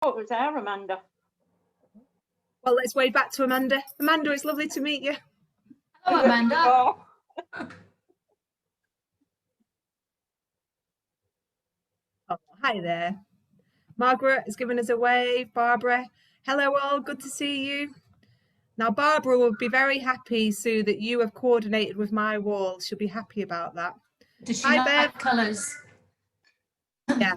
Oh, it was our Amanda. Well, let's wave back to Amanda. Amanda, it's lovely to meet you. Hello, Amanda. Oh, Oh, hi there. Margaret has given us a wave. Barbara, hello all, good to see you. Now, Barbara will be very happy, Sue, that you have coordinated with my wall. She'll be happy about that. Does she Hi, like Bev. colours? Yeah,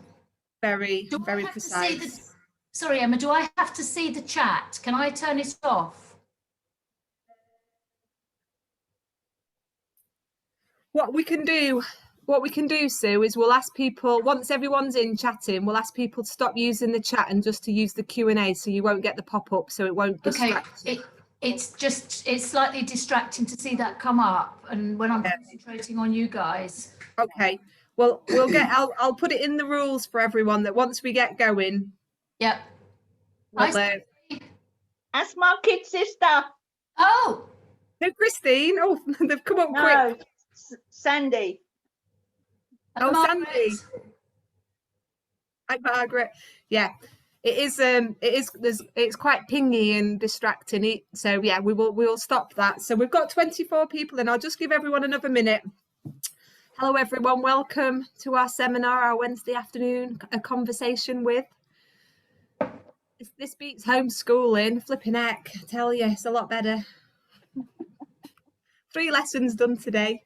very, Do I very have to see precise. Sorry, Emma, do I have to see the chat? Can I turn it off? What we can do, Sue, is we'll ask people, once everyone's in chatting, we'll ask people to stop using the chat and just to use the Q&A, so you won't get the pop-up, so it won't distract you. It's slightly distracting to see that come up, and when I'm concentrating on you guys. Okay, well, I'll put it in the rules for everyone that once we get going. Yep. We'll, that's my kid sister. Oh. No, Christine. Oh, they've come up No, quick. Sandy. Oh, Margaret. Sandy. Hi, Margaret. Yeah, it's quite pingy and distracting. So yeah, we'll stop that. So we've got 24 people, and I'll just give everyone another minute. Hello, everyone. Welcome to our seminar, our Wednesday afternoon, a conversation with. This beats homeschooling. Flipping heck, I tell you, it's a lot better. 3 lessons done today.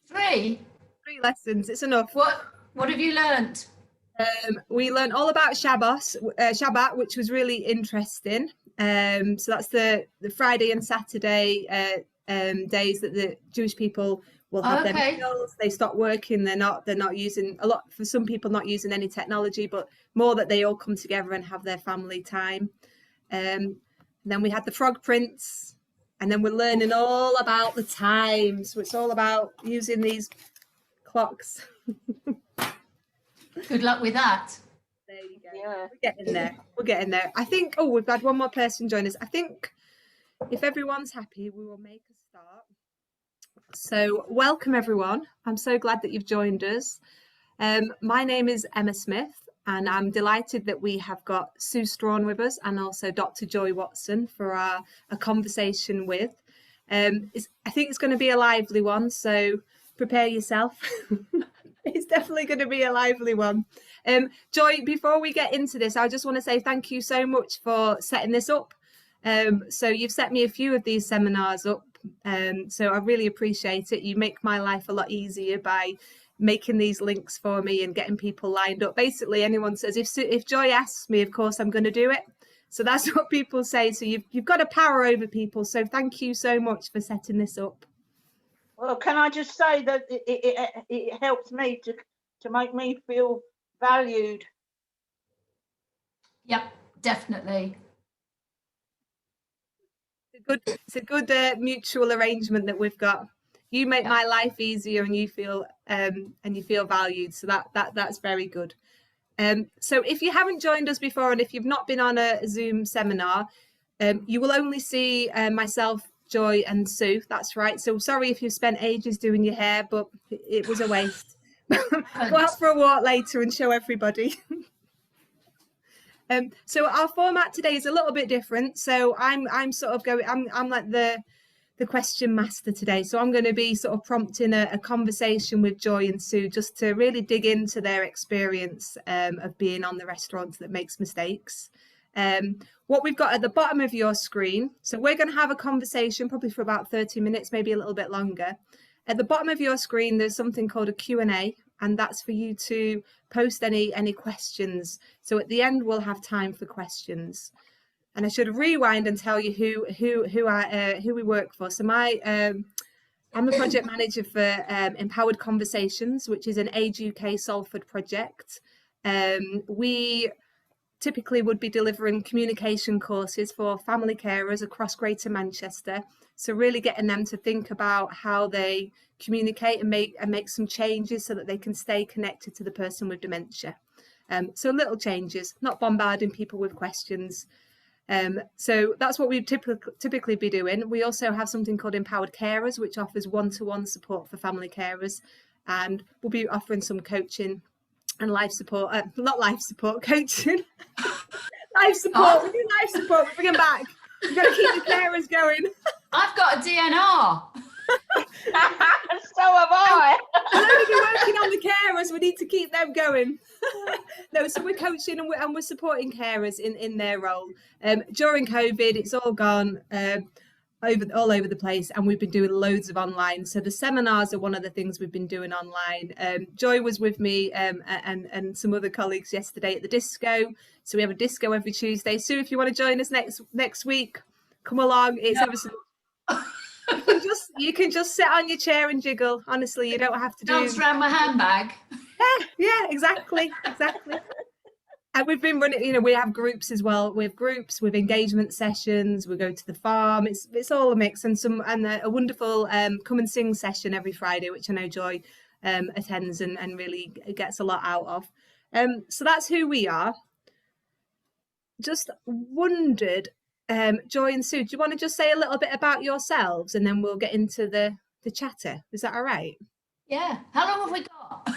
3 lessons, it's enough. What have you learned? We learned all about Shabbat, which was really interesting. So that's the Friday and Saturday days that the Jewish people will have their meals. They stop working. They're not using a lot, for some people, not using any technology, but more that they all come together and have their family time. And then we had the frog prints, and then we're learning all about the time. So it's all about using these clocks. Good luck with that. There you go. Yeah. We're getting there. I think, we've had one more person join us. I think if everyone's happy, we will make a start. So welcome, everyone. I'm so glad that you've joined us. My name is Emma Smith, and I'm delighted that we have got Sue Strawny with us and also Dr. Joy Watson for a conversation with. I think it's going to be a lively one, so prepare yourself. It's definitely going to be a lively one. Joy, before we get into this, I just want to say thank you so much for setting this up. So you've set me a few of these seminars up, so I really appreciate it. You make my life a lot easier by making these links for me and getting people lined up. Basically, anyone says, if Joy asks me, of course I'm going to do it. So that's what people say. So you've got a power over people. So thank you so much for setting this up. Well, can I just say that it helps me to make me feel valued. Yep, definitely. It's a good mutual arrangement that we've got. You make my life easier, and you feel valued. So that's very good. So if you haven't joined us before, and if you've not been on a Zoom seminar, you will only see myself, Joy, and Sue. That's right. So sorry if you've spent ages doing your hair, but it was a waste. Go out for a walk later and show everybody. So our format today is a little bit different. So I'm sort of going. I'm like the question master today. So I'm going to be sort of prompting a conversation with Joy and Sue, just to really dig into their experience of being on the restaurant that makes mistakes. What we've got at the bottom of your screen, so we're going to have a conversation probably for about 30 minutes, maybe a little bit longer. At the bottom of your screen, there's something called a Q&A, and that's for you to post any questions. So at the end, we'll have time for questions. And I should rewind and tell you who we work for. So I'm the project manager for Empowered Conversations, which is an Age UK Salford project. We typically would be delivering communication courses for family carers across Greater Manchester. So really getting them to think about how they communicate and make some changes so that they can stay connected to the person with dementia. So little changes, not bombarding people with questions. So that's what we typically be doing. We also have something called Empowered Carers, which offers one-to-one support for family carers, and we'll be offering some coaching and life support, not life support, coaching. Life support, we do life support, we bring them back. We've got to keep the carers going. I've got a DNR. So have I. We'll only be working on the carers, we need to keep them going. No, so we're coaching and we're supporting carers in their role. During COVID, it's all gone all over the place, and we've been doing loads of online. So the seminars are one of the things we've been doing online. Joy was with me and some other colleagues yesterday at the disco. So we have a disco every Tuesday. Sue, if you want to join us next week, come along. It's you can just sit on your chair and jiggle. Honestly, you don't have to Dance around my handbag. Yeah, exactly. And we've been running, we have groups as well. We have groups with engagement sessions. We go to the farm. It's all a mix, and a wonderful come and sing session every Friday, which I know Joy attends and really gets a lot out of. So that's who we are. Just wondered, Joy and Sue, do you want to just say a little bit about yourselves, and then we'll get into the chatter? Is that all right? Yeah. How long have we got?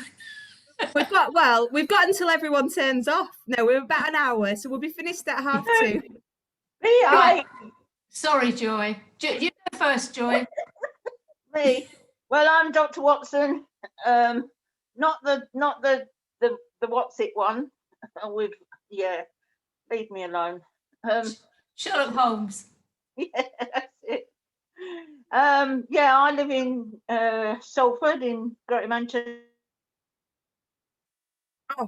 We've got until everyone turns off. No, we're about an hour, so we'll be finished at 2:30. Me, Sorry, Joy. You go first, Joy. me. Well, I'm Dr. Watson. Not the what's it one. Leave me alone. Sherlock Holmes. Yeah, that's it. I live in Salford in Greater Manchester. Oh,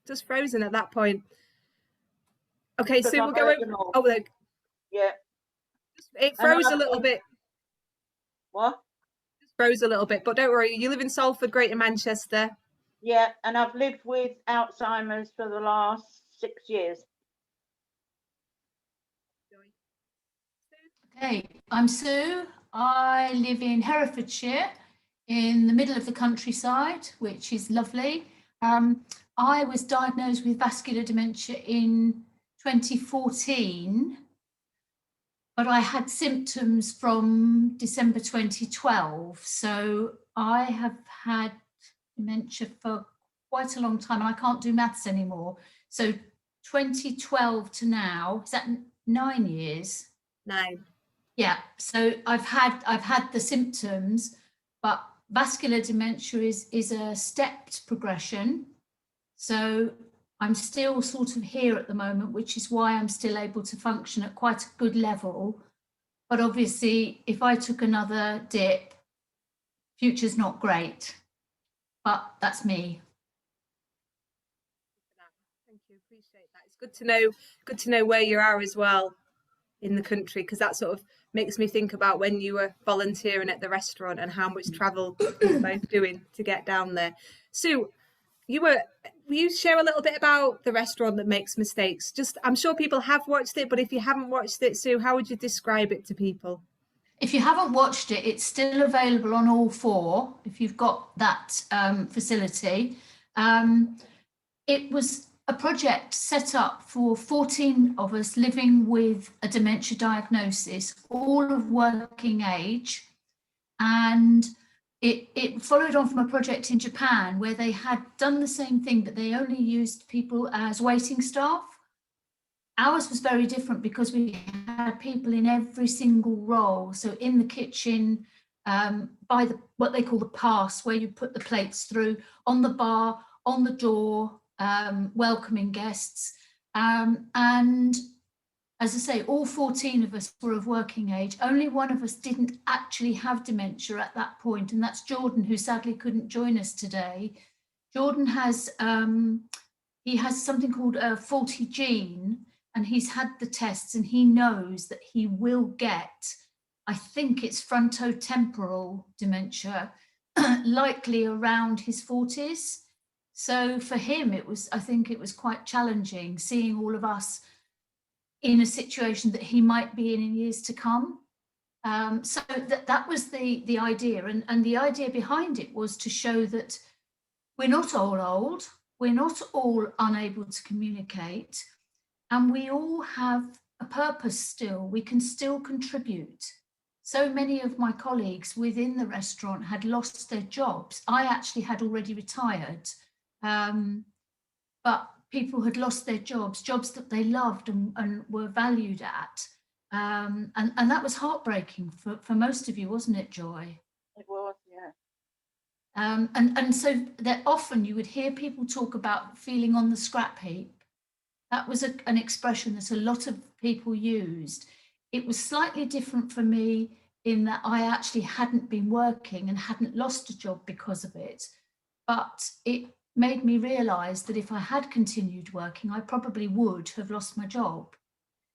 just frozen at that point. Okay, so we'll go over. Oh, look. Yeah. It froze a little bit. What? It froze a little bit, but don't worry. You live in Salford, Greater Manchester. Yeah, and I've lived with Alzheimer's for the last 6 years. Okay, I'm Sue. I live in Herefordshire, in the middle of the countryside, which is lovely. I was diagnosed with vascular dementia in 2014, but I had symptoms from December 2012. So I have had dementia for quite a long time, and I can't do maths anymore. So 2012 to now, is that 9 years? 9. Yeah, so I've had the symptoms, but vascular dementia is a stepped progression. So I'm still sort of here at the moment, which is why I'm still able to function at quite a good level. But obviously, if I took another dip, future's not great. But that's me. Thank you, appreciate that. It's good to know where you are as well in the country, because that sort of makes me think about when you were volunteering at the restaurant and how much travel you were both doing to get down there. Sue, will you share a little bit about the restaurant that makes mistakes? Just, I'm sure people have watched it, but if you haven't watched it, Sue, how would you describe it to people? If you haven't watched it, it's still available on All 4 if you've got that facility. It was a project set up for 14 of us living with a dementia diagnosis, all of working age. And it followed on from a project in Japan where they had done the same thing, but they only used people as waiting staff. Ours was very different because we had people in every single role. So in the kitchen, by what they call the pass, where you put the plates through, on the bar, on the door, welcoming guests. And as I say, all 14 of us were of working age. Only one of us didn't actually have dementia at that point, and that's Jordan, who sadly couldn't join us today. Jordan has he has something called a faulty gene, and he's had the tests, and he knows that he will get, I think it's frontotemporal dementia, likely around his 40s. So for him, I think it was quite challenging seeing all of us in a situation that he might be in years to come. So that was the idea. And the idea behind it was to show that we're not all old, we're not all unable to communicate, and we all have a purpose still. We can still contribute. So many of my colleagues within the restaurant had lost their jobs. I actually had already retired. But people had lost their jobs that they loved and were valued at. And that was heartbreaking for most of you, wasn't it, Joy? It was, yeah. And so that often you would hear people talk about feeling on the scrap heap. That was an expression that a lot of people used. It was slightly different for me in that I actually hadn't been working and hadn't lost a job because of it. But it made me realise that if I had continued working, I probably would have lost my job.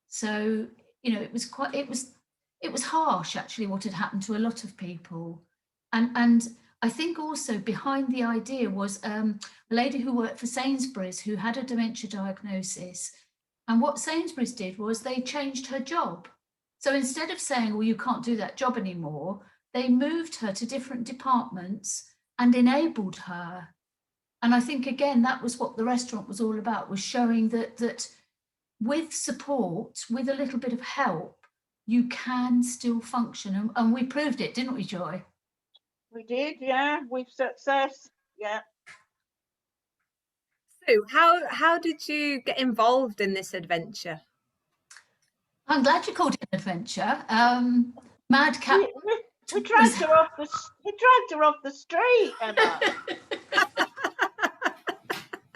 So, you know, it was harsh actually what had happened to a lot of people. And I think also behind the idea was a lady who worked for Sainsbury's who had a dementia diagnosis. And what Sainsbury's did was they changed her job. So instead of saying, well, you can't do that job anymore, they moved her to different departments and enabled her. And I think, again, that was what the restaurant was all about, was showing that with support, with a little bit of help, you can still function. And we proved it, didn't we, Joy? We did, yeah, with success, yeah. So how did you get involved in this adventure? I'm glad you called it an adventure. Madcap. We dragged her off the street, Emma.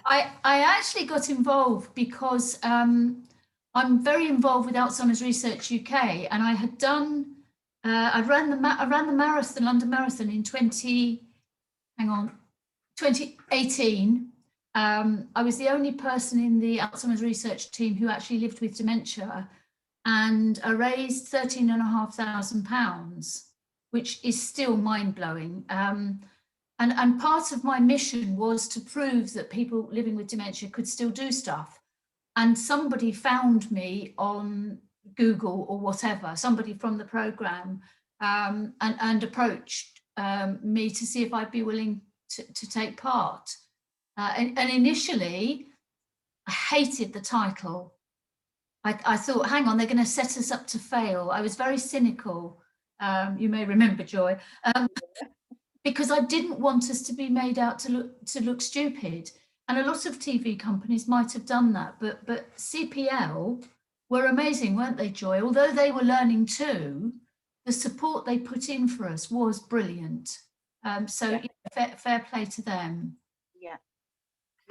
I actually got involved because I'm very involved with Alzheimer's Research UK, and I had done. I ran the marathon, London Marathon in 2018. I was the only person in the Alzheimer's research team who actually lived with dementia, and I raised £13,500, which is still mind-blowing. And part of my mission was to prove that people living with dementia could still do stuff. And somebody found me on Google or whatever, somebody from the programme, and approached me to see if I'd be willing to take part. And initially, I hated the title. I thought, hang on, they're going to set us up to fail. I was very cynical. You may remember, Joy, because I didn't want us to be made out to look stupid. And a lot of TV companies might have done that, but CPL were amazing, weren't they, Joy? Although they were learning too, the support they put in for us was brilliant. So yeah, fair play to them. Yeah,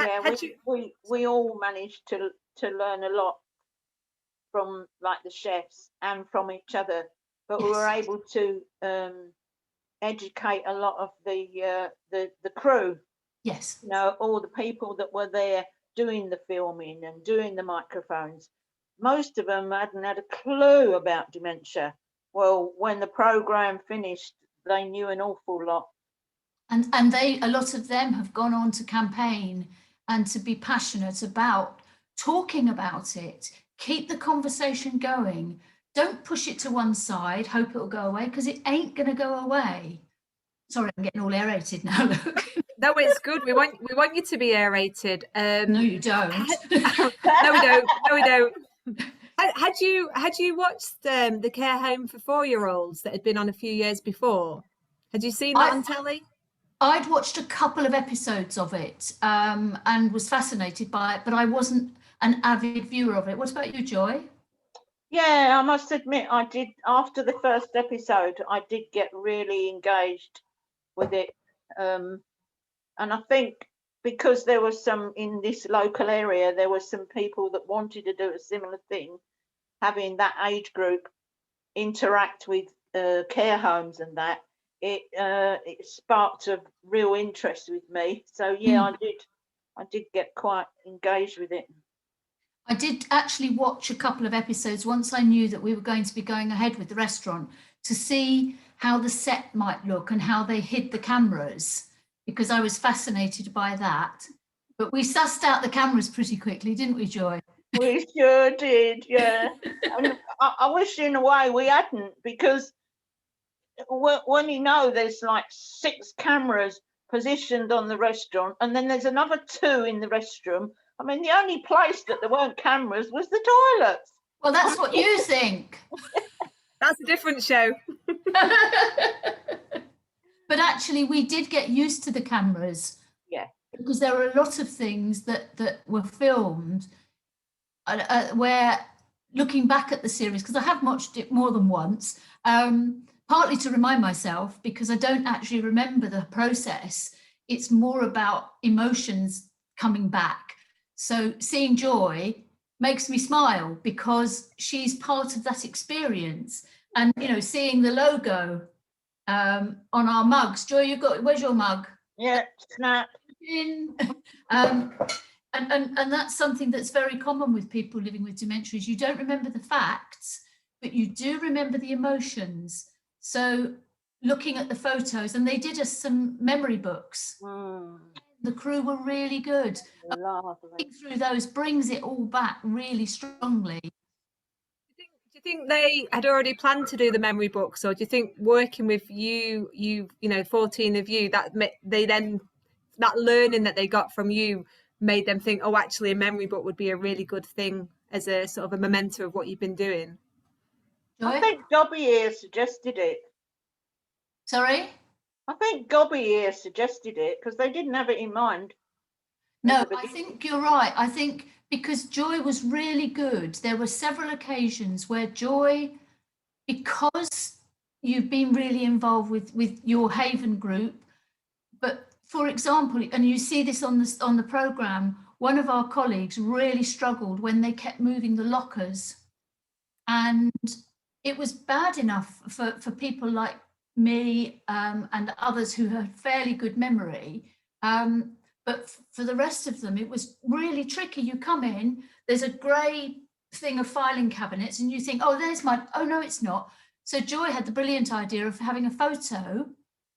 yeah. We all managed to learn a lot from like the chefs and from each other, but we were able to educate a lot of the crew. Yes. You know, all the people that were there doing the filming and doing the microphones. Most of them hadn't had a clue about dementia. Well, when the program finished, they knew an awful lot. And a lot of them have gone on to campaign and to be passionate about talking about it. Keep the conversation going. Don't push it to one side, hope it'll go away, because it ain't going to go away. Sorry, I'm getting all aerated now. Look. No, it's good. We want you to be aerated. No, you don't. No, we don't. No, we don't. Had you watched the care home for 4-year-olds that had been on a few years before? Had you seen that on telly? I'd watched a couple of episodes of it and was fascinated by it, but I wasn't an avid viewer of it. What about you, Joy? Yeah, I must admit, I did. After the first episode, I did get really engaged with it. And I think because there was some in this local area, there were some people that wanted to do a similar thing, having that age group interact with care homes and that, it sparked a real interest with me. So yeah, I did get quite engaged with it. I did actually watch a couple of episodes once I knew that we were going to be going ahead with the restaurant, to see how the set might look and how they hid the cameras, because I was fascinated by that. But we sussed out the cameras pretty quickly, didn't we, Joy? We sure did, yeah. And I wish in a way we hadn't, because when you know there's like 6 cameras positioned on the restaurant, and then there's another 2 in the restroom. I mean, the only place that there weren't cameras was the toilets. Well, that's what you think. That's a different show. But actually, we did get used to the cameras. Yeah. because there are a lot of things that were filmed where, looking back at the series, because I have watched it more than once, partly to remind myself, because I don't actually remember the process. It's more about emotions coming back. So seeing Joy makes me smile because she's part of that experience. And, you know, seeing the logo on our mugs. Joy, where's your mug? Yeah, snap. And that's something that's very common with people living with dementia, is you don't remember the facts, but you do remember the emotions. So looking at the photos, and they did us some memory books. The crew were really good. Looking through those brings it all back really strongly. Do you think they had already planned to do the memory books, or do you think working with you know, 14 of you, that learning that they got from you made them think, oh, actually a memory book would be a really good thing as a sort of a memento of what you've been doing? Joy? I think Gobby here suggested it. Sorry? I think Gobby here suggested it because they didn't have it in mind. No, I think you're right. I think because Joy was really good, there were several occasions where Joy, because you've been really involved with your Haven group, but for example, and you see this on the programme, one of our colleagues really struggled when they kept moving the lockers. And it was bad enough for people like me and others who had fairly good memory. But for the rest of them, it was really tricky. You come in, there's a grey thing of filing cabinets, and you think, oh, there's mine. Oh, no, it's not. So Joy had the brilliant idea of having a photo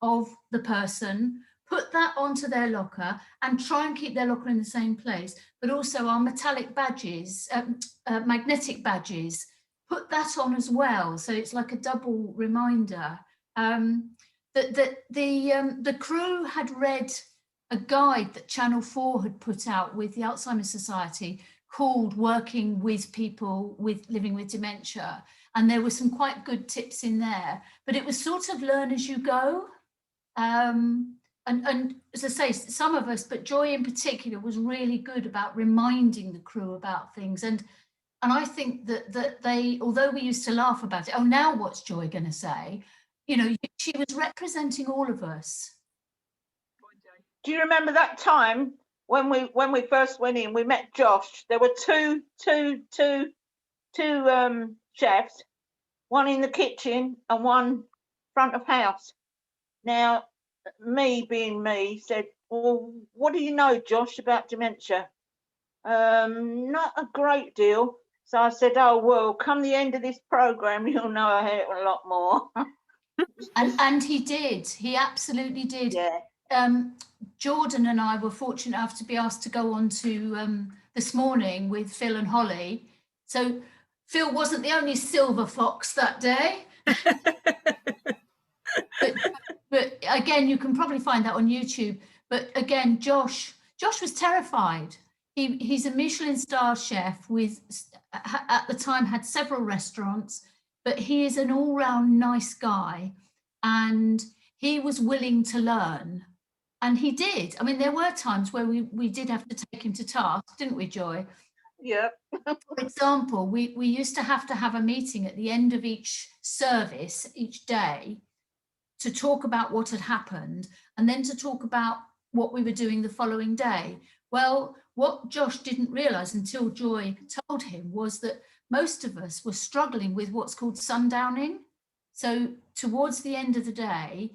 of the person, put that onto their locker and try and keep their locker in the same place, but also our metallic badges, magnetic badges, put that on as well. So it's like a double reminder. The crew had read a guide that Channel 4 had put out with the Alzheimer's Society called Working with People Living with Dementia. And there were some quite good tips in there, but it was sort of learn as you go. And as I say, some of us, but Joy in particular, was really good about reminding the crew about things. And I think that they, although we used to laugh about it, oh, now what's Joy going to say? You know, she was representing all of us. Do you remember that time when we first went in? We met Josh. There were two chefs, one in the kitchen and one front of house. Now, me being me said, well, what do you know, Josh, about dementia? Not a great deal. So I said, oh, well, come the end of this programme, you'll know a lot more. and he did. He absolutely did. Yeah. Jordan and I were fortunate enough to be asked to go on to This Morning with Phil and Holly. So Phil wasn't the only silver fox that day. but again, you can probably find that on YouTube. But again, Josh was terrified. He's a Michelin star chef with, at the time, had several restaurants, but he is an all-round nice guy, and he was willing to learn. And he did. I mean, there were times where we did have to take him to task, didn't we, Joy? Yeah. For example, we used to have a meeting at the end of each service, each day, to talk about what had happened, and then to talk about what we were doing the following day. Well, what Josh didn't realise until Joy told him was that most of us were struggling with what's called sundowning. So towards the end of the day,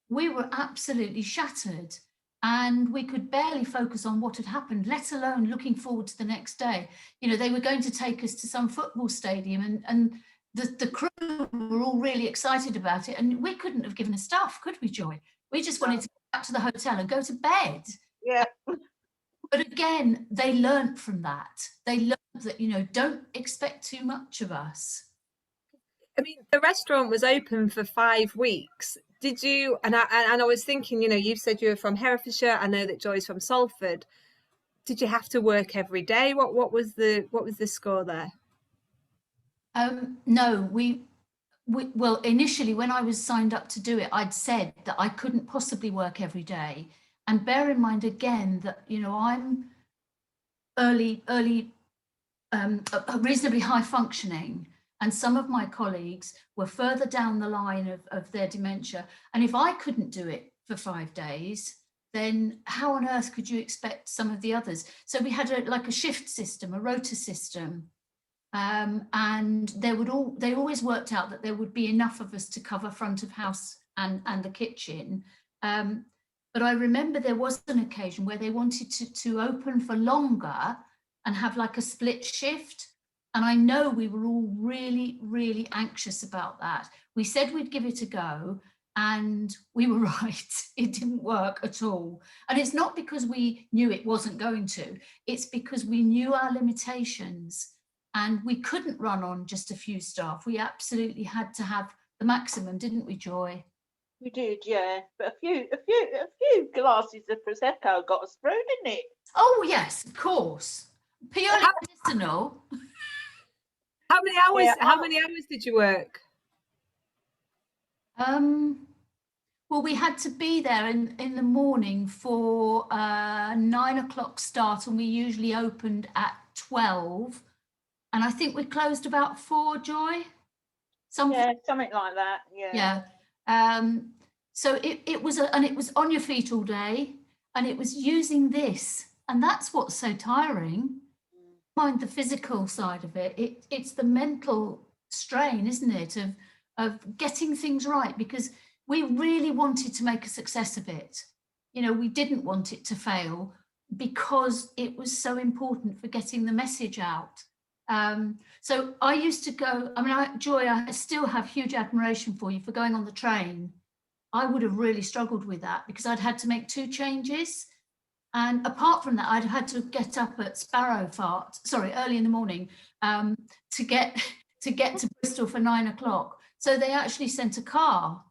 we were absolutely shattered, and we could barely focus on what had happened, let alone looking forward to the next day. You know, they were going to take us to some football stadium, and the crew were all really excited about it, and we couldn't have given a stuff, could we, Joy? We just wanted to go back to the hotel and go to bed. Yeah. But again, they learnt from that. They learnt that, you know, don't expect too much of us. I mean, the restaurant was open for 5 weeks. Did you? And I was thinking, you know, you've said you were from Herefordshire. I know that Joy's from Salford. Did you have to work every day? What was the score there? No, well, initially when I was signed up to do it, I'd said that I couldn't possibly work every day. And bear in mind again that, you know, I'm reasonably high functioning, and some of my colleagues were further down the line of their dementia. And if I couldn't do it for 5 days, then how on earth could you expect some of the others? So we had like a shift system, a rota system. And they always worked out that there would be enough of us to cover front of house and the kitchen. But I remember there was an occasion where they wanted to open for longer and have like a split shift. And I know we were all really, really anxious about that. We said we'd give it a go, and we were right. It didn't work at all. And it's not because we knew it wasn't going to, it's because we knew our limitations. And we couldn't run on just a few staff. We absolutely had to have the maximum, didn't we, Joy? We did, yeah. But a few glasses of Prosecco got us through, didn't it? Oh yes, of course. Purely medicinal. How many hours? Yeah, How many hours did you work? Well, we had to be there in the morning for 9 o'clock start, and we usually opened at 12. And I think we closed about 4, Joy. Yeah, something like that. Yeah. Yeah. So it was it was on your feet all day, and it was using this, and that's what's so tiring. Mind the physical side of it. It's the mental strain, isn't it, of getting things right, because we really wanted to make a success of it. You know, we didn't want it to fail because it was so important for getting the message out. So I used to go, I mean, Joy, I still have huge admiration for you for going on the train. I would have really struggled with that because I'd had to make 2 changes. And apart from that, I'd had to get up at early in the morning to get to Bristol for 9 o'clock. So they actually sent a car.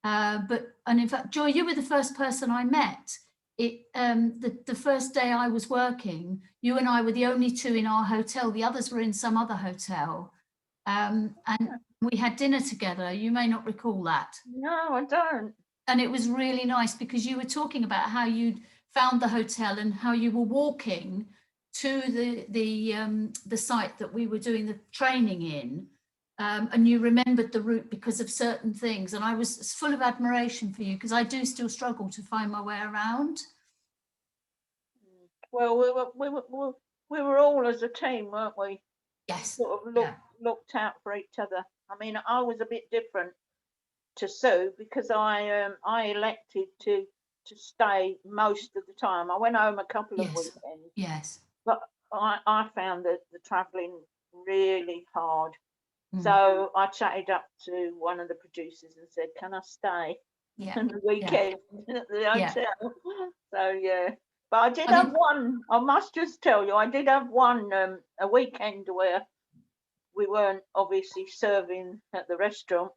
And in fact, Joy, you were the first person I met. The first day I was working, you and I were the only 2 in our hotel. The others were in some other hotel. And we had dinner together. You may not recall that. No, I don't. And it was really nice because you were talking about how you'd found the hotel and how you were walking to the site that we were doing the training in. And you remembered the route because of certain things. And I was full of admiration for you because I do still struggle to find my way around. Well, we were all as a team, weren't we? Yes. Sort of looked out for each other. I mean, I was a bit different to Sue because I elected to stay most of the time. I went home a couple of weekends. Yes. But I found the travelling really hard. So I chatted up to one of the producers and said, "Can I stay on the weekend at the hotel?" So yeah, but I did have one. I must just tell you, I did have one a weekend where we weren't obviously serving at the restaurant,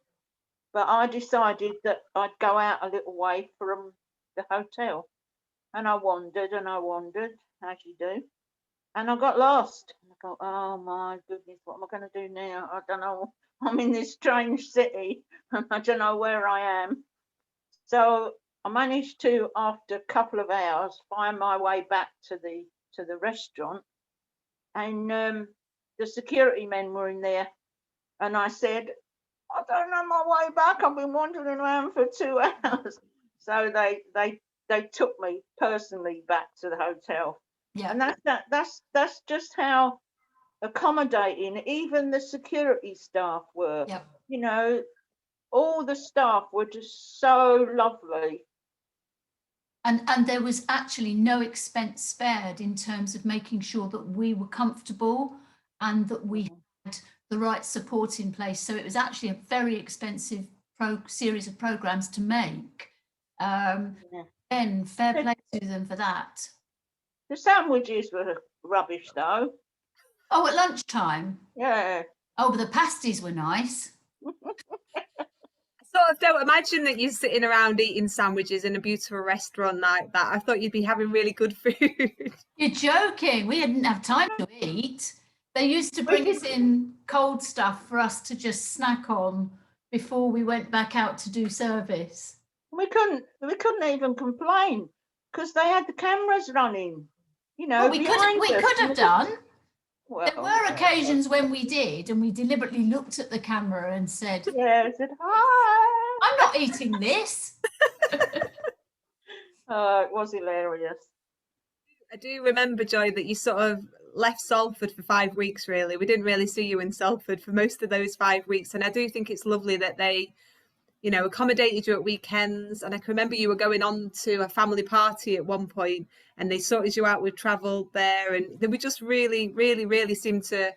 but I decided that I'd go out a little way from the hotel, and I wandered, as you do. And I got lost. I thought, oh my goodness, what am I going to do now? I don't know. I'm in this strange city and I don't know where I am. So I managed to, after a couple of hours, find my way back to the restaurant. And the security men were in there. And I said, I don't know my way back. I've been wandering around for 2 hours. So they took me personally back to the hotel. Yeah. And that's just how accommodating even the security staff were. Yep. You know, all the staff were just so lovely. And there was actually no expense spared in terms of making sure that we were comfortable and that we had the right support in place. So it was actually a very expensive series of programs to make. And fair play to them for that. The sandwiches were rubbish, though. Oh, at lunchtime? Yeah. Oh, but the pasties were nice. I sort of don't imagine that you're sitting around eating sandwiches in a beautiful restaurant like that. I thought you'd be having really good food. You're joking. We didn't have time to eat. They used to bring us in cold stuff for us to just snack on before we went back out to do service. We couldn't even complain because they had the cameras running, you know. Well, we could have done. Well, there were occasions when we did, and we deliberately looked at the camera and said, yeah, I said, hi. I'm not eating this. Oh, it was hilarious. I do remember, Joy, that you sort of left Salford for 5 weeks, really. We didn't really see you in Salford for most of those 5 weeks. And I do think it's lovely that they, you know, accommodated you at weekends. And I can remember you were going on to a family party at one point and they sorted you out with travel there. And they were just really, really, really seemed to,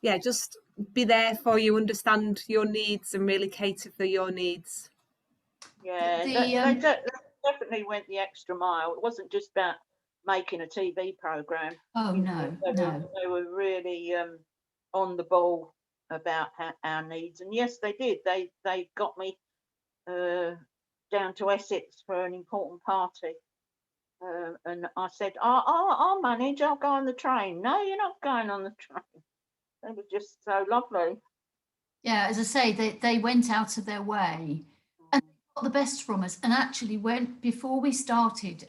yeah, just be there for you, understand your needs and really cater for your needs. Yeah, they definitely went the extra mile. It wasn't just about making a TV program. Oh, no. They were really on the ball about our needs. And yes, they did. They got me down to Essex for an important party. And I said, I'll manage. I'll go on the train. No, you're not going on the train. They were just so lovely. Yeah, as I say, they went out of their way and got the best from us. And actually, before we started,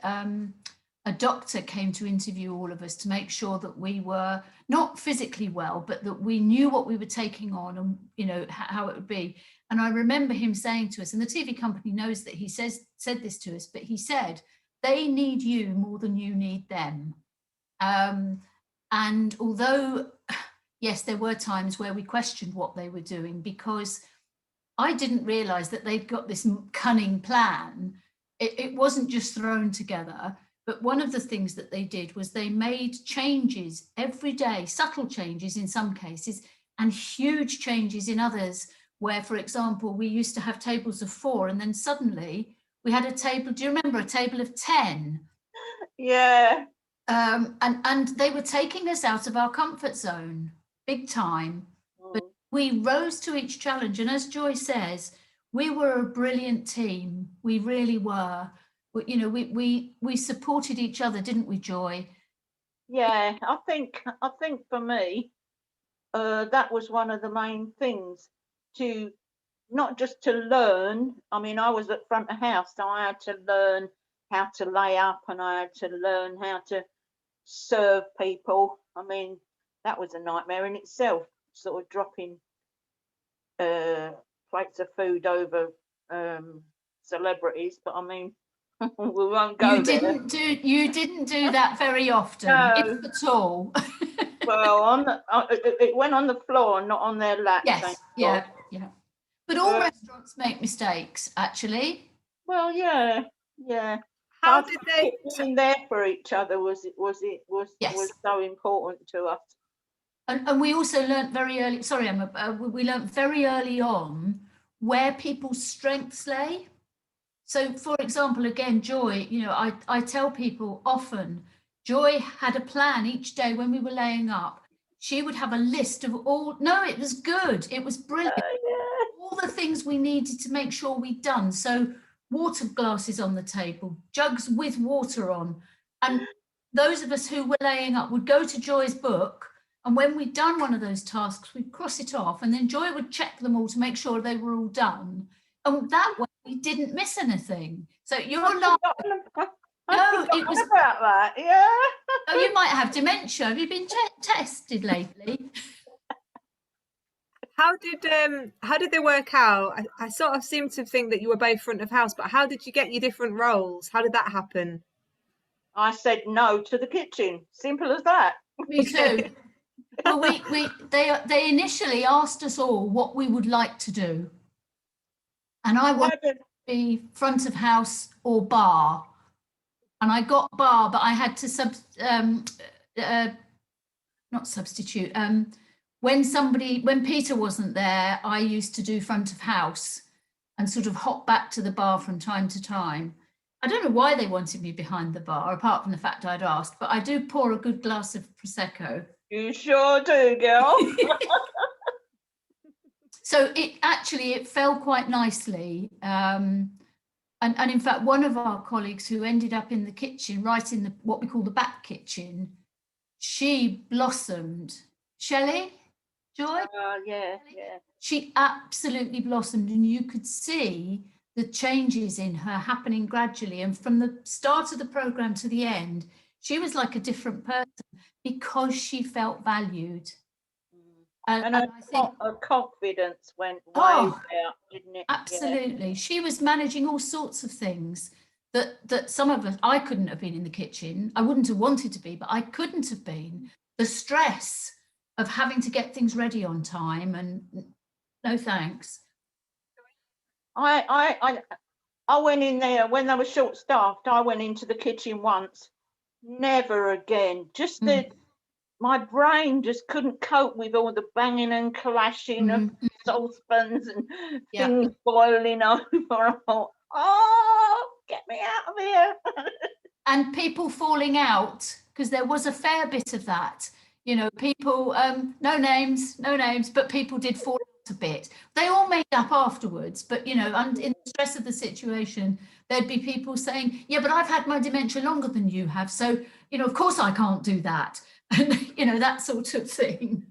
a doctor came to interview all of us to make sure that we were not physically well, but that we knew what we were taking on and, you know, how it would be. And I remember him saying to us, and the TV company knows that he said this to us, but he said, they need you more than you need them. And although, yes, there were times where we questioned what they were doing, because I didn't realize that they'd got this cunning plan. It wasn't just thrown together. But one of the things that they did was they made changes every day, subtle changes in some cases, and huge changes in others, where, for example, we used to have tables of 4, and then suddenly we had a table, do you remember, a table of 10? Yeah. And they were taking us out of our comfort zone, big time. But we rose to each challenge. And as Joy says, we were a brilliant team. We really were. You know, we supported each other, didn't we, Joy? Yeah, I think for me, that was one of the main things, to not just to learn. I mean, I was at front of house, so I had to learn how to lay up, and I had to learn how to serve people. I mean, that was a nightmare in itself, sort of dropping plates of food over celebrities. But I mean, we won't go there. You didn't do that very often, No. if at all. Well, it went on the floor, not on their lap. Yes, yeah. But all restaurants make mistakes, actually. Well, yeah. How did they being there for each other was Yes. so important to us. And we also learnt very early. Sorry, Emma. We learnt very early on where people's strengths lay. So, for example, again, Joy, you know, I tell people often, Joy had a plan each day when we were laying up. She would have a list of it was good. It was brilliant. All the things we needed to make sure we'd done. So water glasses on the table, jugs with water on. And those of us who were laying up would go to Joy's book. And when we'd done one of those tasks, we'd cross it off. And then Joy would check them all to make sure they were all done. And that way we didn't miss anything. So you're like, no, it was about that. Yeah. Oh, you might have dementia. Have you been tested lately? How did they work out? I sort of seem to think that you were both front of house, but how did you get your different roles? How did that happen? I said no to the kitchen. Simple as that. Me too. Well, they initially asked us all what we would like to do, and I wanted to be front of house or bar, and I got bar, but I had to not substitute. When Peter wasn't there, I used to do front of house and sort of hop back to the bar from time to time. I don't know why they wanted me behind the bar, apart from the fact I'd asked, but I do pour a good glass of Prosecco. You sure do, girl. So it fell quite nicely. And in fact, one of our colleagues who ended up in the kitchen, right in what we call the back kitchen, she blossomed. Shelley? Joy? Yeah. She absolutely blossomed, and you could see the changes in her happening gradually. And from the start of the program to the end, she was like a different person because she felt valued. And I think her confidence went way Oh, out, didn't it? absolutely. Yeah. She was managing all sorts of things that some of us, I couldn't have been in the kitchen. I wouldn't have wanted to be, but I couldn't have been. The stress of having to get things ready on time, and no thanks. I went in there when they were short staffed. I went into the kitchen once. Never again. Just my brain just couldn't cope with all the banging and clashing of saucepans and things boiling over. I thought, oh, get me out of here. And people falling out, because there was a fair bit of that. You know, people, no names, but people did fall out a bit. They all made up afterwards, but, you know, in the stress of the situation, there'd be people saying, yeah, but I've had my dementia longer than you have. So, you know, of course I can't do that. And, you know, that sort of thing.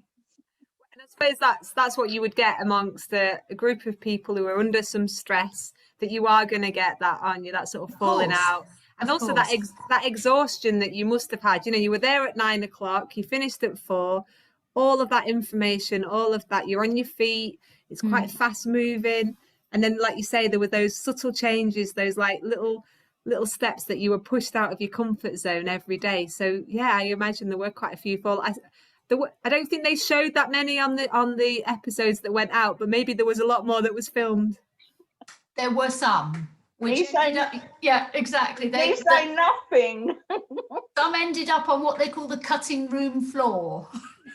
And I suppose that's what you would get amongst a group of people who are under some stress, that you are going to get that, aren't you? That sort of falling out. And also that exhaustion that you must have had. You know, you were there at 9 o'clock, you finished at 4, all of that information, all of that, you're on your feet, it's quite fast moving. And then, like you say, there were those subtle changes, those like little steps that you were pushed out of your comfort zone every day. So yeah, I imagine there were quite a few fall. I don't think they showed that many on the episodes that went out, but maybe there was a lot more that was filmed. There were some. Yeah, exactly. They say nothing. Some ended up on what they call the cutting room floor.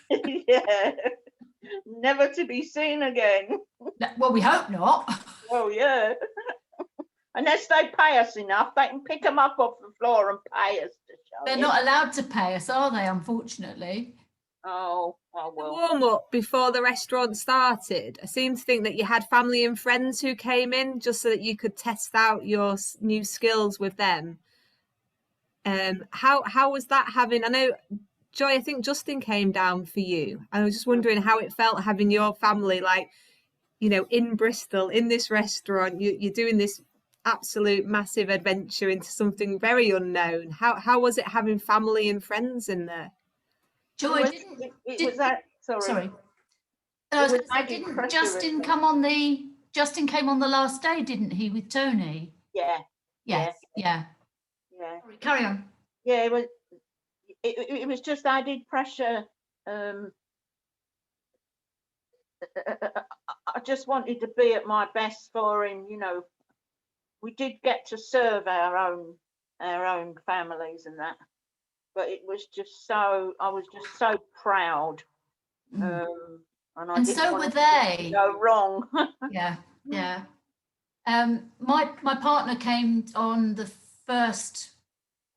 Yeah, never to be seen again. Well, we hope not. Oh yeah. Unless they pay us enough, they can pick them up off the floor and pay us to show. They're not allowed to pay us, are they? Unfortunately. Oh well. The warm up before the restaurant started, I seem to think that you had family and friends who came in just so that you could test out your new skills with them. How was that having? I know, Joy, I think Justin came down for you. I was just wondering how it felt having your family, like, you know, in Bristol in this restaurant. You're doing this absolute massive adventure into something very unknown. How was it having family and friends in there? Joy, sorry. Justin came on the last day, didn't he, with Tony? Yeah. Yes. Yeah. Sorry, carry on. Yeah, it was just added pressure. I just wanted to be at my best for him. You know, we did get to serve our own families and that, but it was just I was just so proud. And so were they. Go wrong. Yeah. My partner came on the first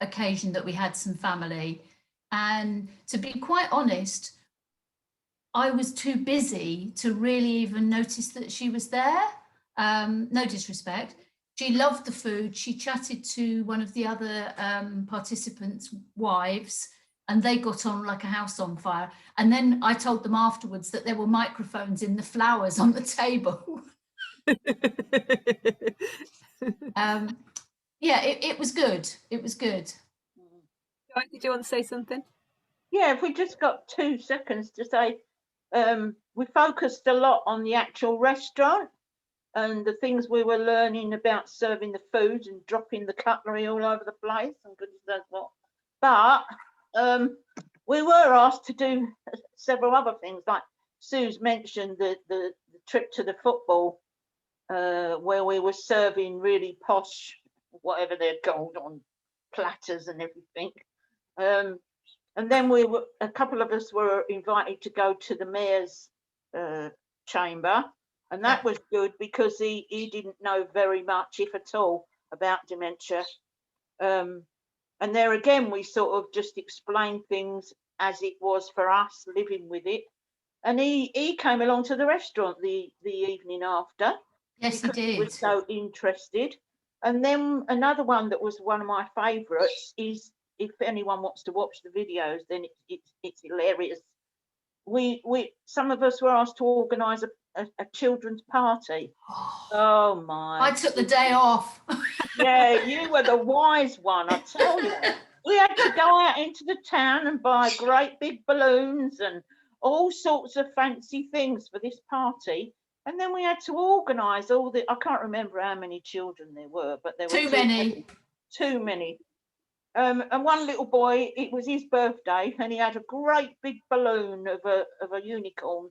occasion that we had some family, and to be quite honest, I was too busy to really even notice that she was there. No disrespect. She loved the food. She chatted to one of the other participants' wives, and they got on like a house on fire. And then I told them afterwards that there were microphones in the flowers on the table. Yeah, it was good. It was good. Did you want to say something? Yeah, if we just got 2 seconds to say, we focused a lot on the actual restaurant and the things we were learning about serving the food and dropping the cutlery all over the place and goodness knows what. But we were asked to do several other things, like Sue's mentioned the trip to the football, where we were serving really posh, whatever they're called, on platters and everything. And then a couple of us were invited to go to the mayor's chamber, and that was good because he didn't know very much, if at all, about dementia. And there again, we sort of just explained things as it was for us living with it. And he came along to the restaurant the evening after. Yes, he did. He was so interested. And then another one that was one of my favourites is, if anyone wants to watch the videos, then it's hilarious. Some of us were asked to organise a children's party. Oh my! I took the day off. Yeah, you were the wise one, I tell you. We had to go out into the town and buy great big balloons and all sorts of fancy things for this party. And then we had to organise all I can't remember how many children there were, but there were Too many. Too many. And one little boy, it was his birthday, and he had a great big balloon of a unicorn,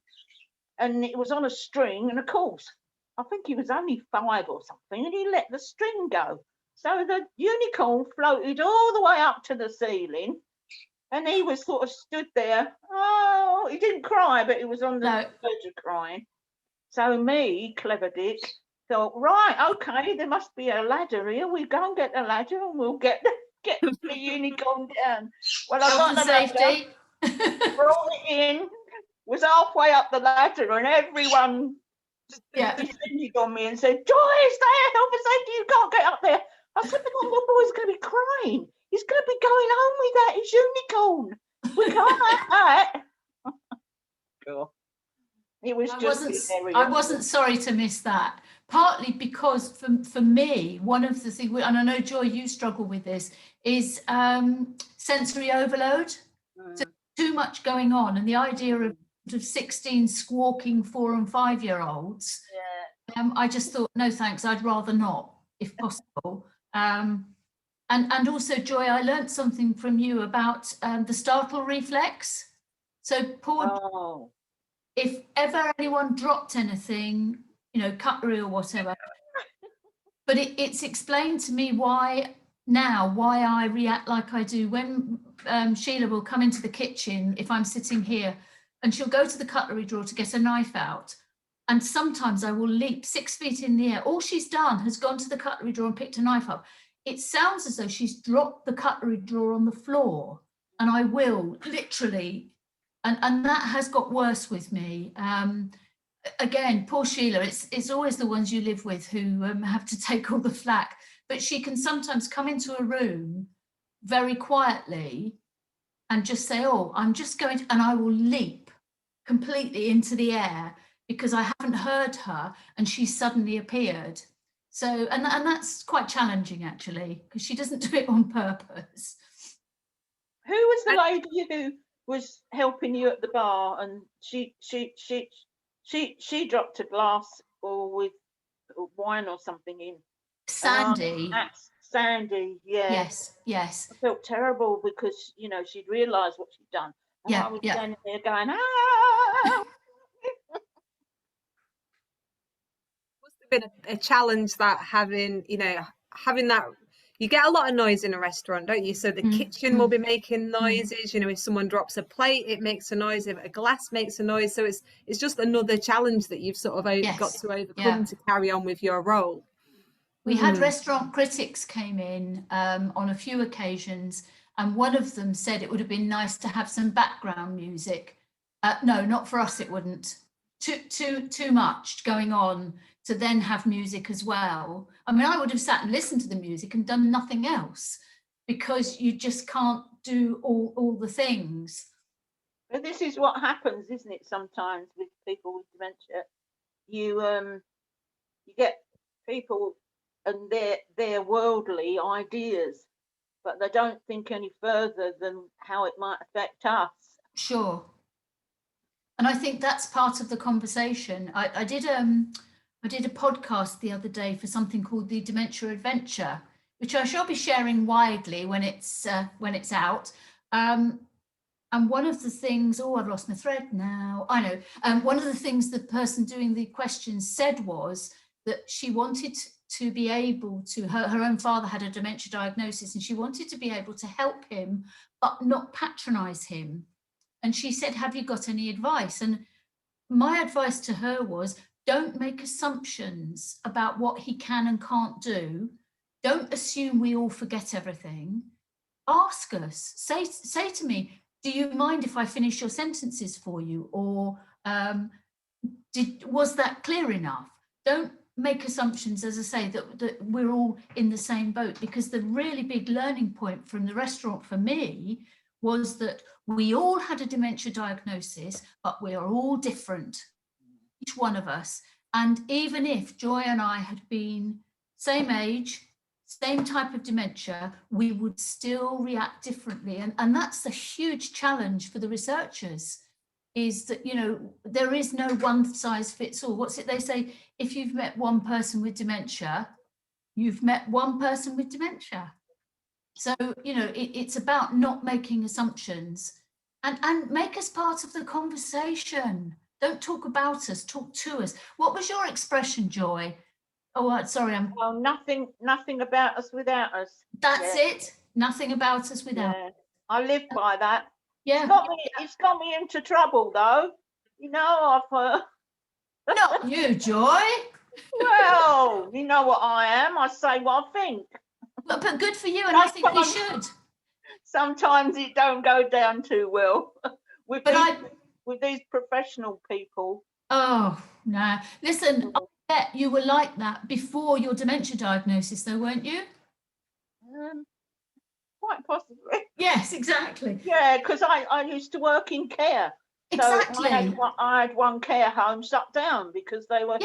and it was on a string. And of course, I think he was only 5 or something, and he let the string go. So the unicorn floated all the way up to the ceiling, and he was sort of stood there. Oh, he didn't cry, but he was on the verge of crying. So me, clever Dick, thought, right, okay, there must be a ladder here. We go and get the ladder, and we'll get the unicorn down. Well, I got the safety. Ladder, brought it in, was halfway up the ladder, and everyone descended on me and said, Joy, stay out, help us, safety, you can't get up there. I said, but that little boy's going to be crying. He's going to be going home with that, his unicorn. We can't have that. Cool. It was I wasn't sorry to miss that. Partly because for me, one of the things, and I know Joy, you struggle with this, is sensory overload. So too much going on, and the idea of 16 squawking 4 and 5-year-olds. Yeah. I just thought, no thanks, I'd rather not, if possible. And also, Joy, I learned something from you about the Startle Reflex. So poor. If ever anyone dropped anything, cutlery or whatever, but it's explained to me why I react like I do when Sheila will come into the kitchen if I'm sitting here, and she'll go to the cutlery drawer to get a knife out, and sometimes I will leap 6 feet in the air. All she's done has gone to the cutlery drawer and picked a knife up. It sounds as though she's dropped the cutlery drawer on the floor, and I will literally. And that has got worse with me. Again, poor Sheila, it's always the ones you live with who have to take all the flack. But she can sometimes come into a room very quietly and just say, oh, I'm just going to, and I will leap completely into the air because I haven't heard her and she's suddenly appeared. So, and that's quite challenging, actually, because she doesn't do it on purpose. Who was the lady who was helping you at the bar, and she dropped a glass or with wine or something in? Sandy. Sandy, yeah. Yes. I felt terrible because she'd realised what she'd done. And I was standing there going, ah. Must have been a challenge that having that. You get a lot of noise in a restaurant, don't you? So the kitchen will be making noises. If someone drops a plate, it makes a noise. If a glass makes a noise. So it's just another challenge that you've sort of got to overcome to carry on with your role. We had restaurant critics came in on a few occasions, and one of them said it would have been nice to have some background music. No, not for us. It wouldn't. Too much going on to then have music as well. I mean, I would have sat and listened to the music and done nothing else because you just can't do all the things. But this is what happens, isn't it? Sometimes with people with dementia, you get people and their worldly ideas, but they don't think any further than how it might affect us. Sure. And I think that's part of the conversation. I did a podcast the other day for something called the Dementia Adventure, which I shall be sharing widely when it's out. And one of the things, I've lost my thread now. I know. One of the things the person doing the questions said was that she wanted to be able to, her own father had a dementia diagnosis, and she wanted to be able to help him, but not patronize him. And she said, have you got any advice? And my advice to her was, don't make assumptions about what he can and can't do. Don't assume we all forget everything. Ask us, say to me, do you mind if I finish your sentences for you? Or was that clear enough? Don't make assumptions, as I say, that we're all in the same boat, because the really big learning point from the restaurant for me was that we all had a dementia diagnosis, but we are all different. each one of us. And even if Joy and I had been same age, same type of dementia, we would still react differently. And that's the huge challenge for the researchers, is that, you know, there is no one size fits all. What's it they say? If you've met one person with dementia, you've met one person with dementia. So, you know, it's about not making assumptions, and make us part of the conversation. Don't talk about us, talk to us. What was your expression, Joy? Oh, sorry, Well, nothing about us without us. That's it. Nothing about us without. Yeah, I live by that. Yeah. It's got me into trouble, though. You know, I've. Not you, Joy. Well, you know what I am. I say what I think. But good for you, and I think we should. Sometimes it don't go down too well with these professional people. Oh no! Listen, I bet you were like that before your dementia diagnosis, though, weren't you? Quite possibly. Yes, exactly. Yeah, because I used to work in care. Exactly. So I had one care home shut down because they were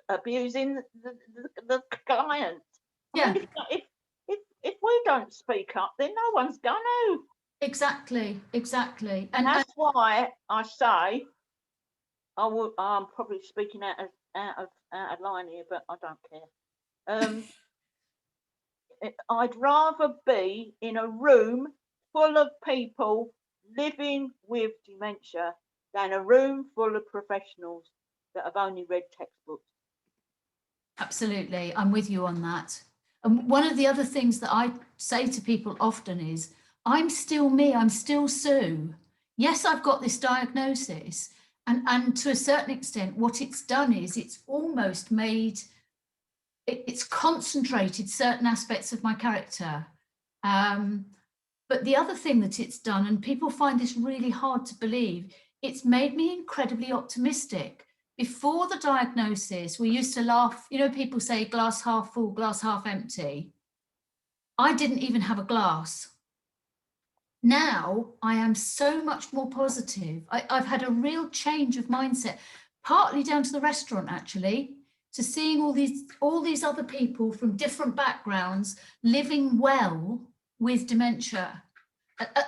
abusing the client. Yeah. I mean, if we don't speak up, then no one's going to. Exactly. And that's why I say I'm probably speaking out of line here, but I don't care. I'd rather be in a room full of people living with dementia than a room full of professionals that have only read textbooks. Absolutely, I'm with you on that. And one of the other things that I say to people often is, I'm still me, I'm still Sue. Yes, I've got this diagnosis. And to a certain extent, what it's done is it's almost made, it's concentrated certain aspects of my character. But the other thing that it's done, and people find this really hard to believe, it's made me incredibly optimistic. Before the diagnosis, we used to laugh, you know, people say glass half full, glass half empty. I didn't even have a glass. Now I am so much more positive. I've had a real change of mindset, partly down to the restaurant, actually, to seeing all these other people from different backgrounds living well with dementia.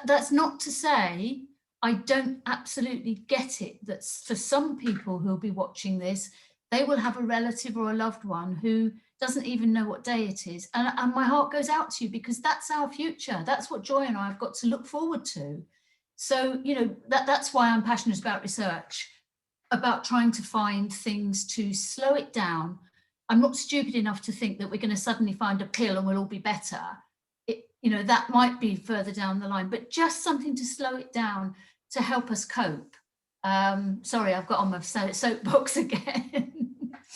That's not to say I don't absolutely get it that for some people who'll be watching this, they will have a relative or a loved one who doesn't even know what day it is. And my heart goes out to you, because that's our future. That's what Joy and I have got to look forward to. So, you know, that's why I'm passionate about research, about trying to find things to slow it down. I'm not stupid enough to think that we're going to suddenly find a pill and we'll all be better. You know, that might be further down the line, but just something to slow it down to help us cope. Sorry, I've got on my soapbox again.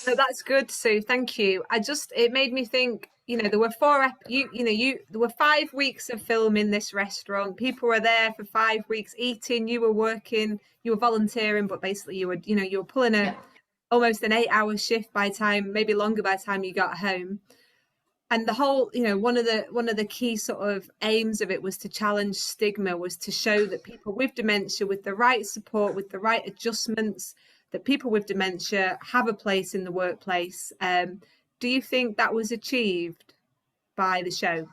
No, that's good, Sue. Thank you. It made me think, you know, there were there were 5 weeks of filming this restaurant. People were there for 5 weeks eating. You were working, you were volunteering, but basically you were pulling almost an 8-hour shift by time, maybe longer by the time you got home. And the whole, you know, one of the key sort of aims of it was to challenge stigma, was to show that people with dementia, with the right support, with the right adjustments, that people with dementia have a place in the workplace. Do you think that was achieved by the show?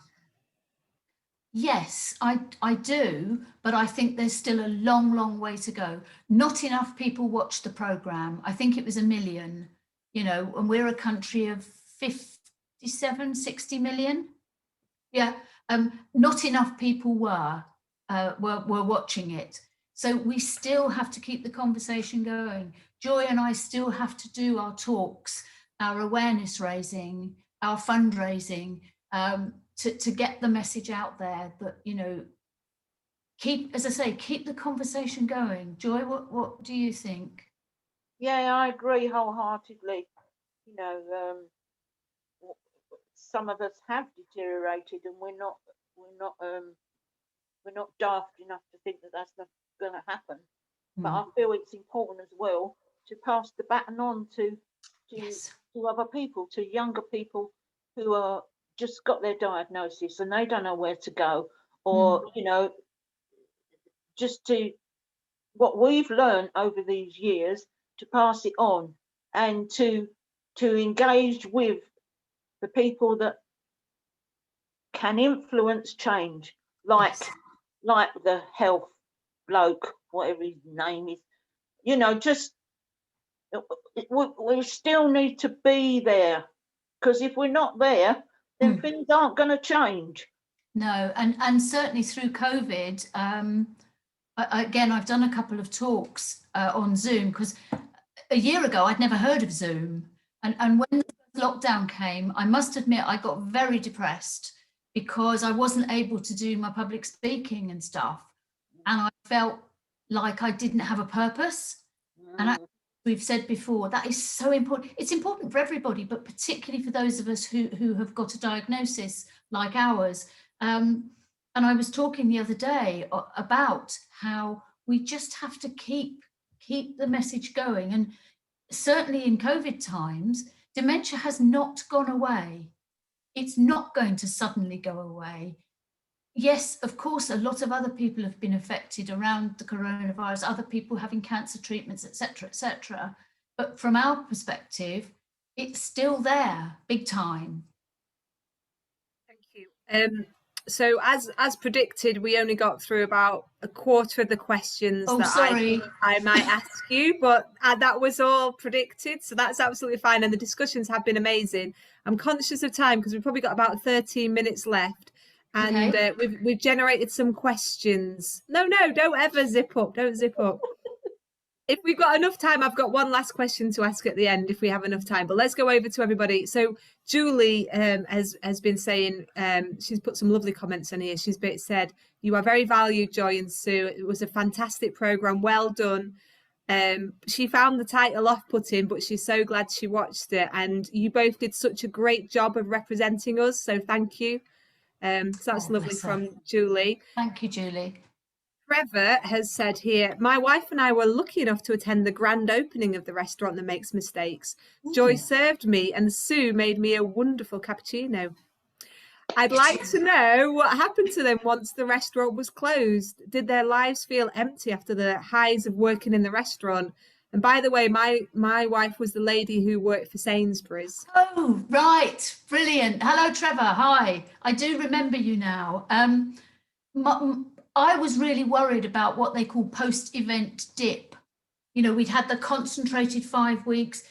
Yes, I do, but I think there's still a long, long way to go. Not enough people watched the programme. I think it was 1 million, you know, and we're a country of 57, 60 million. Yeah, not enough people were watching it. So we still have to keep the conversation going. Joy and I still have to do our talks, our awareness raising, our fundraising, to get the message out there that, you know, keep the conversation going. Joy, what do you think? Yeah, I agree wholeheartedly. You know, some of us have deteriorated, and we're not daft enough to think that that's not going to happen. But I feel it's important as well to pass the baton on to other people, to younger people who are just got their diagnosis and they don't know where to go, or you know, just to what we've learned over these years, to pass it on and to engage with the people that can influence change, like the health bloke, whatever his name is. You know, just we still need to be there, because if we're not there, then things aren't going to change. No, and certainly through COVID, again, I've done a couple of talks on Zoom, because a year ago I'd never heard of Zoom, and when the lockdown came, I must admit I got very depressed because I wasn't able to do my public speaking and stuff, and I felt like I didn't have a purpose. And we've said before, that is so important. It's important for everybody, but particularly for those of us who have got a diagnosis like ours. And I was talking the other day about how we just have to keep the message going. And certainly in COVID times, dementia has not gone away. It's not going to suddenly go away. Yes, of course, a lot of other people have been affected around the coronavirus, other people having cancer treatments, etc., etc. But from our perspective, it's still there, big time. Thank you. So as predicted, we only got through about a quarter of the questions I might ask you, but that was all predicted, so that's absolutely fine. And the discussions have been amazing. I'm conscious of time because we've probably got about 13 minutes left. And okay. We've generated some questions. No, don't ever zip up. Don't zip up. If we've got enough time, I've got one last question to ask at the end if we have enough time. But let's go over to everybody. So Julie has been saying, she's put some lovely comments on here. She's said, "You are very valued, Joy and Sue. It was a fantastic programme. Well done." She found the title off-putting, but she's so glad she watched it. And you both did such a great job of representing us. So thank you. So that's lovely from Julie. Thank you, Julie. Trevor has said here, "My wife and I were lucky enough to attend the grand opening of the restaurant that makes mistakes. Ooh. Joy served me and Sue made me a wonderful cappuccino. I'd like to know what happened to them once the restaurant was closed. Did their lives feel empty after the highs of working in the restaurant? And by the way, my wife was the lady who worked for Sainsbury's." Oh, right. Brilliant. Hello, Trevor. Hi. I do remember you now. I was really worried about what they call post-event dip. You know, we'd had the concentrated 5 weeks.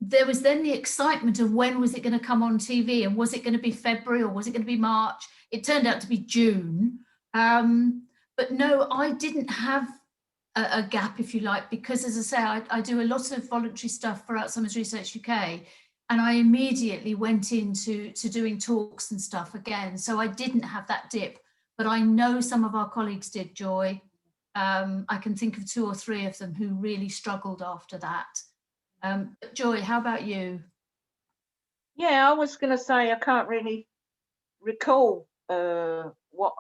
There was then the excitement of when was it going to come on TV, and was it going to be February or was it going to be March? It turned out to be June. But no, I didn't have a gap, if you like, because as I say, I do a lot of voluntary stuff for Alzheimer's Research UK, and I immediately went into doing talks and stuff again. So I didn't have that dip, but I know some of our colleagues did, Joy. I can think of 2 or 3 of them who really struggled after that. Joy, how about you? Yeah, I was going to say I can't really recall what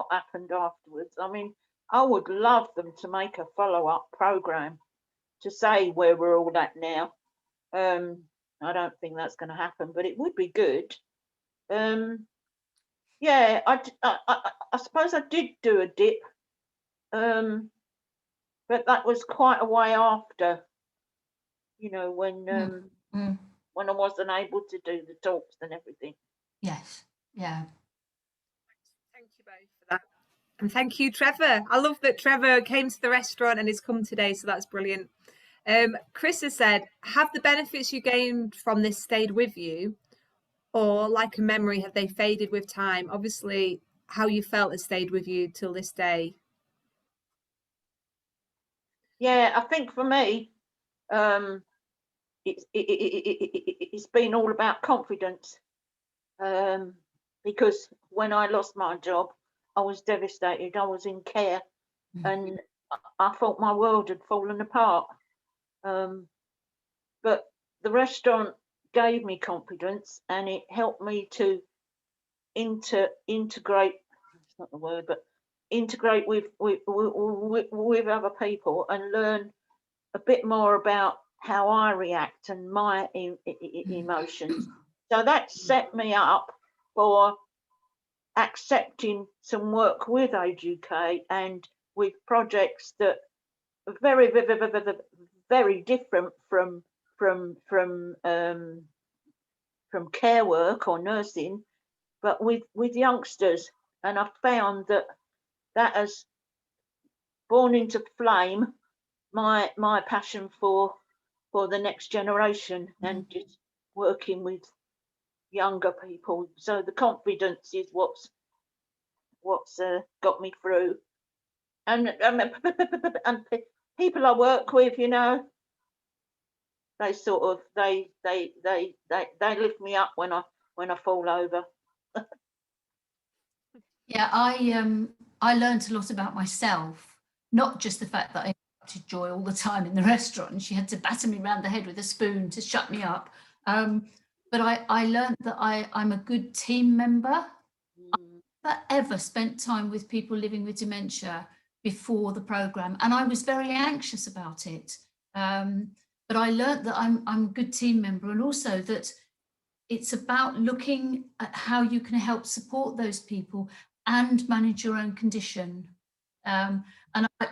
happened afterwards. I mean, I would love them to make a follow-up program to say where we're all at now. I don't think that's going to happen, but it would be good. Yeah, I suppose I did do a dip, but that was quite a way after, you know, when I wasn't able to do the talks and everything. Yes, yeah. Thank you both for that. And thank you, Trevor. I love that Trevor came to the restaurant and has come today, so that's brilliant. Chris has said, "Have the benefits you gained from this stayed with you, or like a memory, have they faded with time?" Obviously, how you felt has stayed with you till this day. Yeah, I think for me, it's been all about confidence, because when I lost my job, I was devastated. I was in care, and I thought my world had fallen apart. But the restaurant gave me confidence, and it helped me to integrate. It's not the word, but integrate with other people and learn a bit more about how I react and my emotions. So that set me up for accepting some work with Age UK and with projects that very, very, very, very, very different from care work or nursing, but with youngsters. And I found that has born into flame my passion for the next generation and just working with younger people. So the confidence is what's got me through. And people I work with, you know, they sort of they lift me up when I fall over. Yeah, I learned a lot about myself, not just the fact that I interrupted Joy all the time in the restaurant and she had to batter me around the head with a spoon to shut me up. But I learned that I'm a good team member. I've ever spent time with people living with dementia before the programme, and I was very anxious about it. But I learned that I'm a good team member, and also that it's about looking at how you can help support those people and manage your own condition. And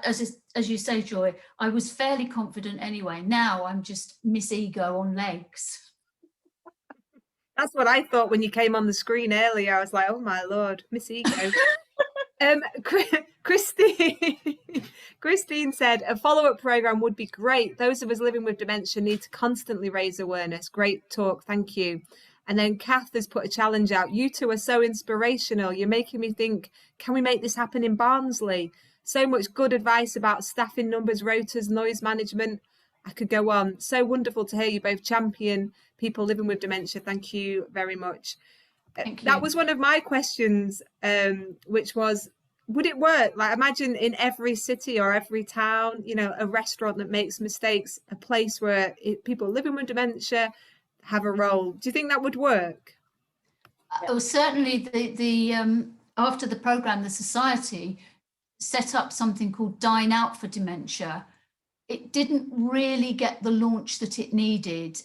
as you say, Joy, I was fairly confident anyway. Now I'm just Miss Ego on legs. That's what I thought when you came on the screen earlier. I was like, oh my Lord, Miss Ego. Christine said a follow-up program would be great. Those of us living with dementia need to constantly raise awareness. Great talk, thank you. And then Kath has put a challenge out. You two are so inspirational. You're making me think, can we make this happen in Barnsley? So much good advice about staffing numbers, rotas, noise management. I could go on. So wonderful to hear you both champion people living with dementia. Thank you very much. That was one of my questions, which was, would it work? Like, imagine in every city or every town, you know, a restaurant that makes mistakes, a place where people living with dementia have a role. Do you think that would work? Well, certainly the after the programme, the Society set up something called Dine Out for Dementia. It didn't really get the launch that it needed.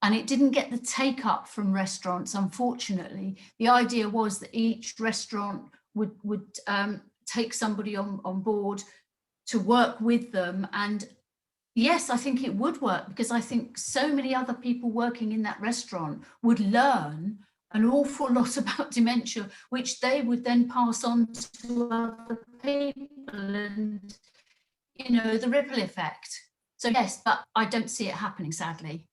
And it didn't get the take up from restaurants, unfortunately. The idea was that each restaurant would take somebody on board to work with them. And yes, I think it would work, because I think so many other people working in that restaurant would learn an awful lot about dementia, which they would then pass on to other people, and, you know, the ripple effect. So yes, but I don't see it happening, sadly.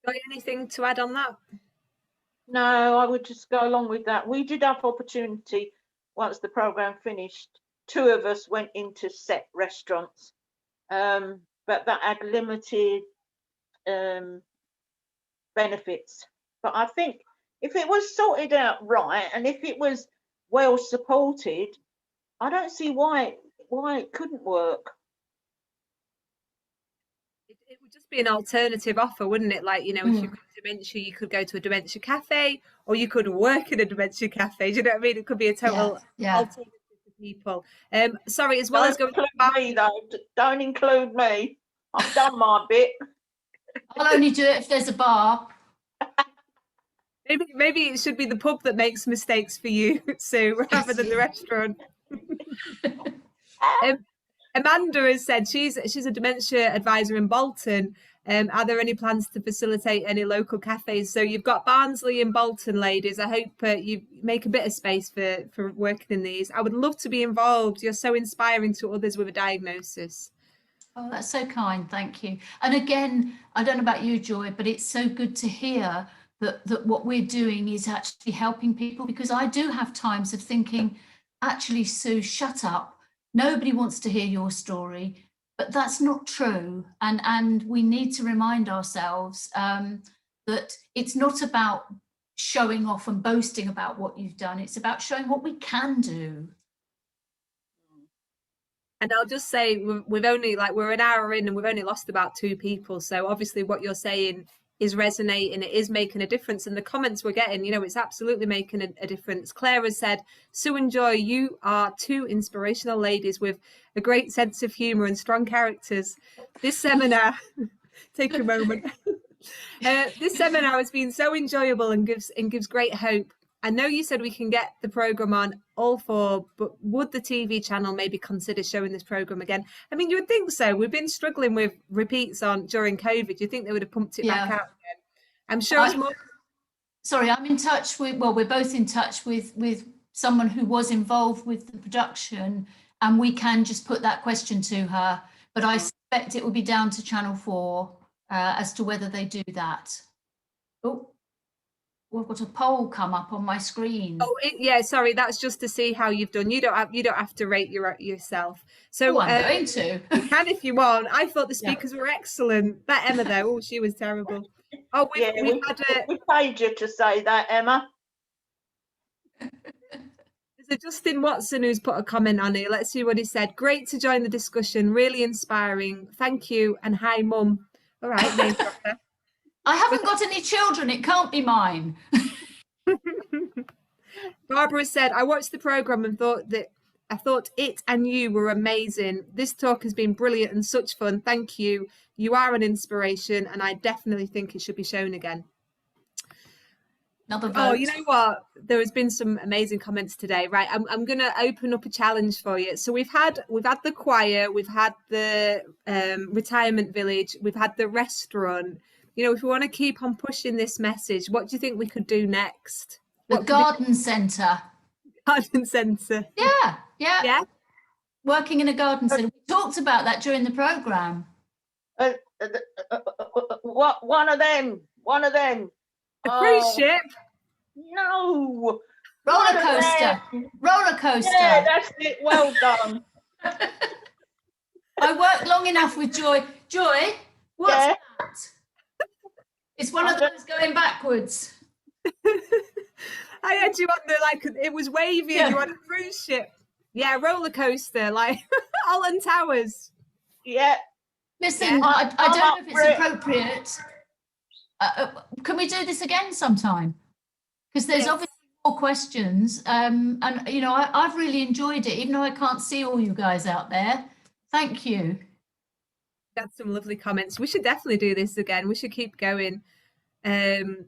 Got anything to add on that? No, I would just go along with that. We did have opportunity once the program finished. 2 of us went into set restaurants, but that had limited benefits. But I think if it was sorted out right, and if it was well supported, I don't see why it couldn't work. It would just be an alternative offer, wouldn't it? Like, you know, if you've got dementia, you could go to a dementia cafe, or you could work in a dementia cafe. Do you know what I mean? It could be a total alternative for people. Sorry, as well as going to me though, don't include me. I've done my bit. I'll only do it if there's a bar. Maybe it should be the pub that makes mistakes for you, Sue, rather than the restaurant. Amanda has said she's a dementia advisor in Bolton. Are there any plans to facilitate any local cafes? So you've got Barnsley and Bolton, ladies. I hope you make a bit of space for working in these. I would love to be involved. You're so inspiring to others with a diagnosis. Oh, that's so kind. Thank you. And again, I don't know about you, Joy, but it's so good to hear that what we're doing is actually helping people, because I do have times of thinking, actually, Sue, shut up. Nobody wants to hear your story, but that's not true. And we need to remind ourselves that it's not about showing off and boasting about what you've done. It's about showing what we can do. And I'll just say, we're an hour in and we've only lost about 2 people. So obviously what you're saying is resonating, it is making a difference. And the comments we're getting, you know, it's absolutely making a difference. Claire has said, Sue and Joy, you are 2 inspirational ladies with a great sense of humour and strong characters. This seminar, take a moment. This seminar has been so enjoyable and gives great hope. I know you said we can get the programme on all four, but would the TV channel maybe consider showing this programme again? I mean, you would think so. We've been struggling with repeats on during COVID. You think they would have pumped it back out again? I'm sure it's more... Sorry, I'm in touch with, well, we're both in touch with someone who was involved with the production, and we can just put that question to her. But I suspect it will be down to Channel 4 as to whether they do that. Oh, we've got a poll come up on my screen. Oh, yeah, sorry, that's just to see how you've done. You don't have to rate yourself. So I'm going to. You can if you want. I thought the speakers were excellent. That Emma though, she was terrible. Oh, we paid you to say that, Emma. There's a Justin Watson who's put a comment on here. Let's see what he said. Great to join the discussion. Really inspiring. Thank you. And hi, Mum. All right, name dropper. I haven't got any children. It can't be mine. Barbara said, I watched the programme and thought it and you were amazing. This talk has been brilliant and such fun. Thank you. You are an inspiration, and I definitely think it should be shown again. Another vote. Oh, you know what? There has been some amazing comments today. Right, I'm going to open up a challenge for you. So we've had the choir, we've had the retirement village, we've had the restaurant. You know, if we want to keep on pushing this message, what do you think we could do next? The garden centre. Garden centre. Yeah. Working in a garden centre. We talked about that during the programme. One of them. A cruise ship? No. Roller coaster. Yeah, that's it. Well done. I worked long enough with Joy. Joy, what's that? It's one of those going backwards. I had you on the, it was wavy and you on a cruise ship. Yeah, roller coaster, like Alton Towers. Yeah. Listen, I don't know if it's appropriate. Can we do this again sometime? Because there's obviously more questions. And, you know, I've really enjoyed it, even though I can't see all you guys out there. Thank you. Got some lovely comments. We should definitely do this again. We should keep going. Can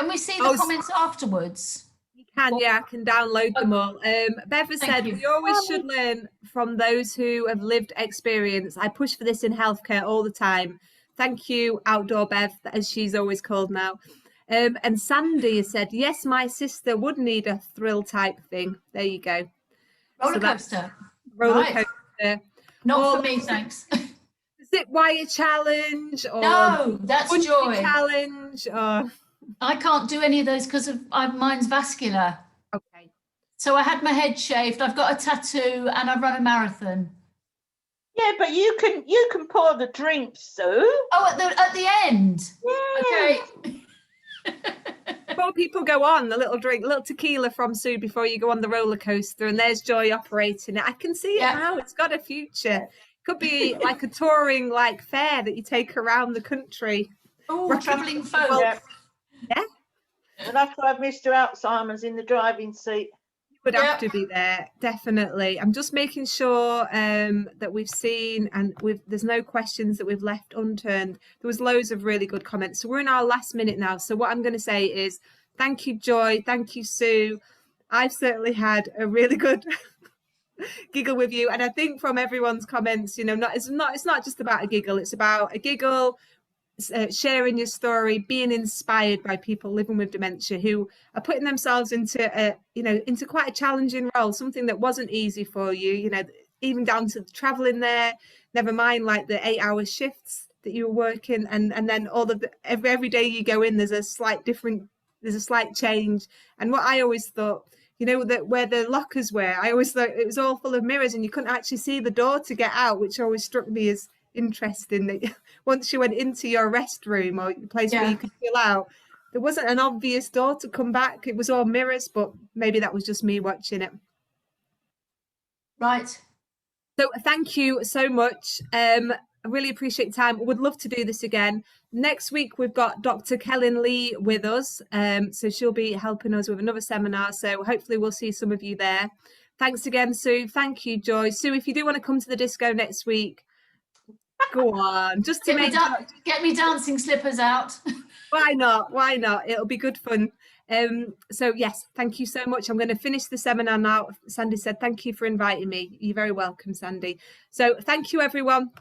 we see the comments afterwards? You can, yeah, I can download them all. Bev has said, we always should learn from those who have lived experience. I push for this in healthcare all the time. Thank you, Outdoor Bev, as she's always called now. And Sandy has said, yes, my sister would need a thrill type thing. There you go. Roller coaster. Roller coaster. Not for me, thanks. Zip wire challenge, or no, that's Joy challenge, or I can't do any of those because mine's vascular. Okay. So I had my head shaved. I've got a tattoo, and I run a marathon. Yeah, but you can pour the drinks, Sue. Oh, at the end. Yeah. Okay. Before people go on, the little drink, little tequila from Sue before you go on the roller coaster, and there's Joy operating it. I can see it now. It's got a future. Could be like a touring fair that you take around the country. Oh, travelling folk. Yeah. We'll have to have Mr. Alzheimer's in the driving seat. Would have to be there, definitely. I'm just making sure that we've seen, and there's no questions that we've left unturned. There was loads of really good comments. So we're in our last minute now. So what I'm going to say is thank you, Joy. Thank you, Sue. I've certainly had a really good giggle with you, and I think from everyone's comments, you know, it's not just about a giggle. It's about a giggle, sharing your story, being inspired by people living with dementia who are putting themselves into quite a challenging role, something that wasn't easy for you, you know, even down to traveling there, never mind like the 8-hour shifts that you were working, and then all of every day you go in, there's a slight change. And what I always thought, you know, that where the lockers were, I always thought it was all full of mirrors and you couldn't actually see the door to get out, which always struck me as interesting, that once you went into your restroom or the place where you could fill out, there wasn't an obvious door to come back. It was all mirrors, but maybe that was just me watching it. Right. So thank you so much. I really appreciate your time. Would love to do this again. Next week, we've got Dr. Kellen Lee with us. So she'll be helping us with another seminar. So hopefully we'll see some of you there. Thanks again, Sue. Thank you, Joy. Sue, if you do want to come to the disco next week, go on. Just to get me dancing slippers out. Why not? Why not? It'll be good fun. So yes, thank you so much. I'm going to finish the seminar now. Sandy said, thank you for inviting me. You're very welcome, Sandy. So thank you, everyone.